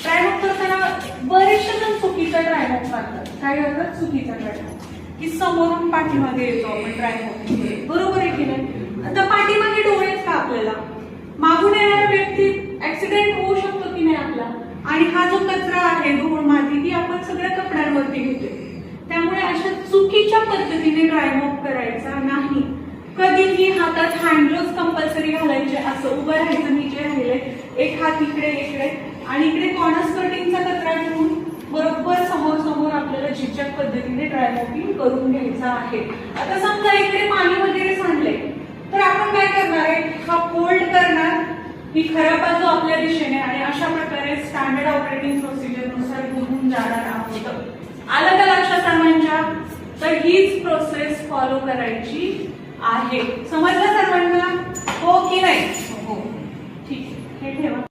ड्रायमॉप करताना बरेचसे जण चुकीचा ड्रायमॉप करतात. काय करतात? चुकीचा ड्रायमॉप की समोरून पाठीमागे येतो आपण ड्रायमॉप. बरोबर आहे की नाही? आता पाठीमागे डोळेच का आपल्याला? मागून येणारा व्यक्ती ऍक्सिडेंट होऊ शकतो की नाही आपला. आणि हा जो कचरा आहे, धूळ माती, ती आपण सगळ्या कपड्यांवरती घेतो. त्यामुळे अशा चुकीच्या पद्धतीने ड्रायमॉप करायचा नाही. कधीही हातात हँडग्लोव्स कंपल्सरी घालायचे. असं उभं राहायचं, नीचे राहिले, एक हात इकडे इकडे, आणि इकडे कॉर्नर स्कर्टिंगचा कचरा ठेवून बरोबर समोर समोर आपल्याला झिकझॅक पद्धतीने ड्रायमॉपिंग करून घ्यायचं आहे. आता समजा इकडे पाणी वगैरे सांडले तर आपण काय करणार आहे? हा फोल्ड करणार, ही खऱ्या बाजू आपल्या दिशेने, आणि अशा प्रकारे स्टँडर्ड ऑपरेटिंग प्रोसिजरनुसार घेऊन जाणार आहोत. आलं का लक्षात सर्वांच्या? तर हीच प्रोसेस फॉलो करायची आहे. समजलं सर्वांना? हो की नाही? हो. ठीक आहे, हे ठेवा.